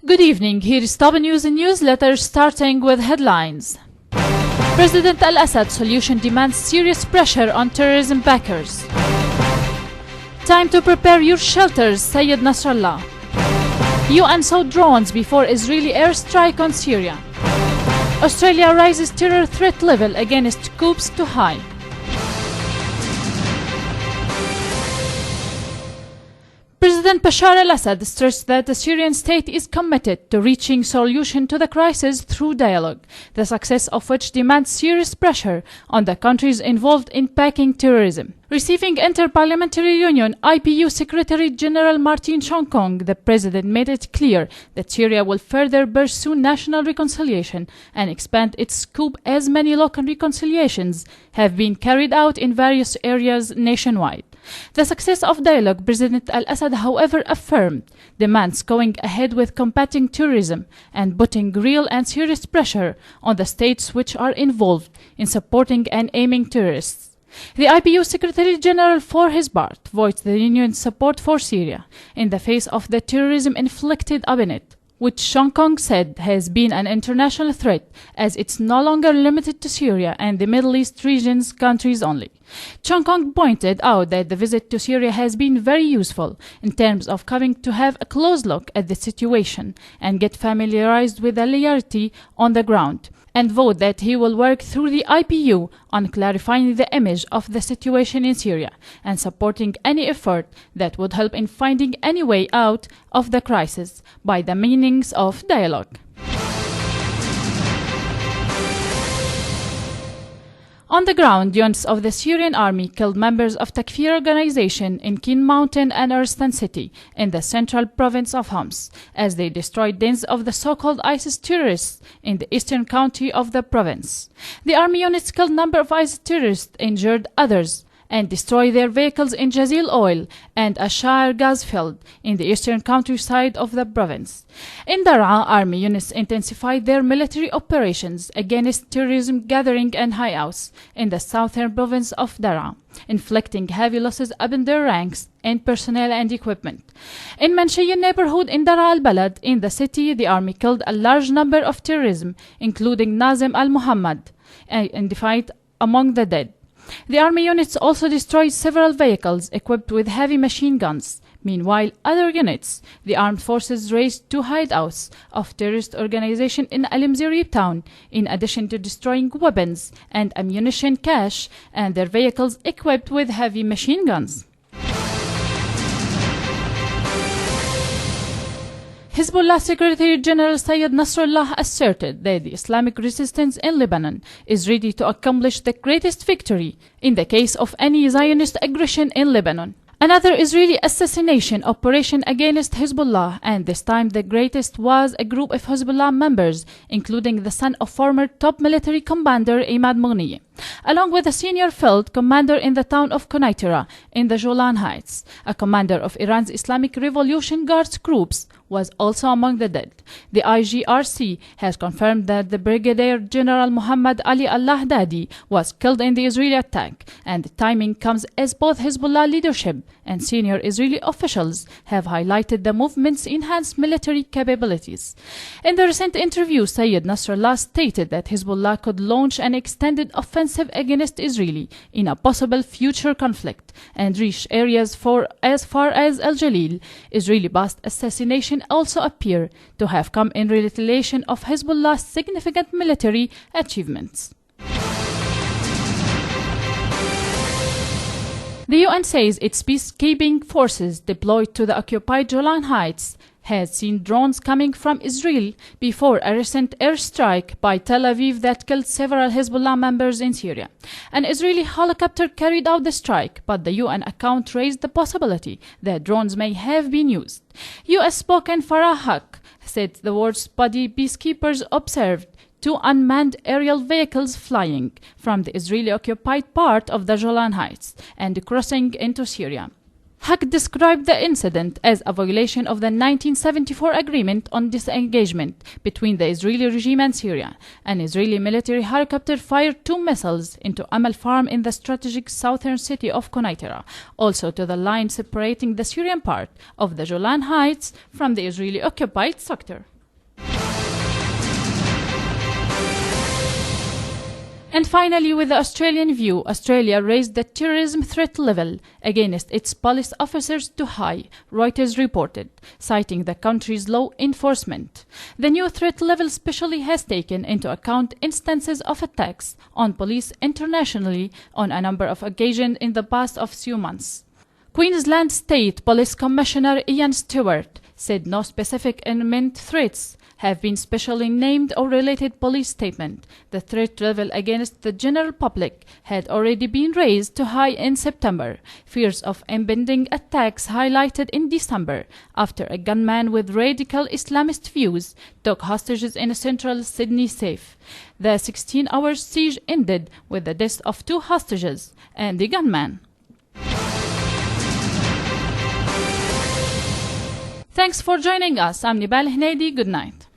Good evening, here is top news and newsletter starting with headlines. President al-Assad solution demands serious pressure on terrorism backers. Time to prepare your shelters, Sayyid Nasrallah. UN saw drones before Israeli airstrike on Syria. Australia raises terror threat level against coups to high. President Bashar al-Assad stressed that the Syrian state is committed to reaching solution to the crisis through dialogue, the success of which demands serious pressure on the countries involved in backing terrorism. Receiving Inter-Parliamentary Union IPU Secretary General Martin Shongkong, the president made it clear that Syria will further pursue national reconciliation and expand its scope as many local reconciliations have been carried out in various areas nationwide. The success of dialogue, President al-Assad, however, affirmed, demands going ahead with combating terrorism and putting real and serious pressure on the states which are involved in supporting and aiming terrorists. The IPU Secretary General, for his part, voiced the Union's support for Syria in the face of the terrorism inflicted upon it, which Shongkong said has been an international threat as it's no longer limited to Syria and the Middle East region's countries only. Shongkong pointed out that the visit to Syria has been very useful in terms of coming to have a close look at the situation and get familiarized with the reality on the ground, and vowed that he will work through the IPU on clarifying the image of the situation in Syria and supporting any effort that would help in finding any way out of the crisis by the means of dialogue. On the ground, units of the Syrian army killed members of Takfir organization in Kin Mountain and Arstan city in the central province of Homs, as they destroyed dens of the so-called ISIS terrorists in the eastern county of the province. The army units killed a number of ISIS terrorists, injured others, and destroy their vehicles in Jazil Oil and Ashar gas field in the eastern countryside of the province. In Daraa, army units intensified their military operations against terrorism gathering and hideouts in the southern province of Daraa, inflicting heavy losses upon their ranks in personnel and equipment. In Manshiya neighborhood in Daraa al-Balad in the city, the army killed a large number of terrorism, including Nazim al-Muhammad, in the fight among the dead. The army units also destroyed several vehicles equipped with heavy machine guns. Meanwhile, other units, the armed forces raised 2 hideouts of terrorist organization in Al-Mzirib town, in addition to destroying weapons and ammunition cache and their vehicles equipped with heavy machine guns. Hezbollah Secretary General Sayyid Nasrallah asserted that the Islamic resistance in Lebanon is ready to accomplish the greatest victory in the case of any Zionist aggression in Lebanon. Another Israeli assassination operation against Hezbollah, and this time the greatest, was a group of Hezbollah members, including the son of former top military commander Imad Moghni, along with a senior field commander in the town of Konaitara in the Golan Heights. A commander of Iran's Islamic Revolution Guards groups was also among the dead. The IGRC has confirmed that the Brigadier General Muhammad Ali al-Lahdadi was killed in the Israeli attack, and the timing comes as both Hezbollah leadership and senior Israeli officials have highlighted the movement's enhanced military capabilities. In the recent interview, Sayyid Nasrallah stated that Hezbollah could launch an extended offensive against Israel in a possible future conflict and reach areas as far as Al-Jalil. Israeli-based assassination also appear to have come in retaliation of Hezbollah's significant military achievements. The UN says its peacekeeping forces deployed to the occupied Golan Heights had seen drones coming from Israel before a recent airstrike by Tel Aviv that killed several Hezbollah members in Syria. An Israeli helicopter carried out the strike, but the UN account raised the possibility that drones may have been used. US spokesman Farah Haq said the world's body peacekeepers observed 2 unmanned aerial vehicles flying from the Israeli-occupied part of the Golan Heights and crossing into Syria. Haq described the incident as a violation of the 1974 agreement on disengagement between the Israeli regime and Syria. An Israeli military helicopter fired 2 missiles into Amal Farm in the strategic southern city of Konaitara, also to the line separating the Syrian part of the Golan Heights from the Israeli-occupied sector. And finally, with the Australian view, Australia raised the terrorism threat level against its police officers to high, Reuters reported, citing the country's law enforcement. The new threat level specially has taken into account instances of attacks on police internationally on a number of occasions in the past few months. Queensland State Police Commissioner Ian Stewart said no specific imminent threats have been specially named or related police statement. The threat level against the general public had already been raised to high in September. Fears of impending attacks highlighted in December after a gunman with radical Islamist views took hostages in central Sydney safe. The 16-hour siege ended with the death of 2 hostages and the gunman. Thanks for joining us. I'm Nibal Hneidi. Good night.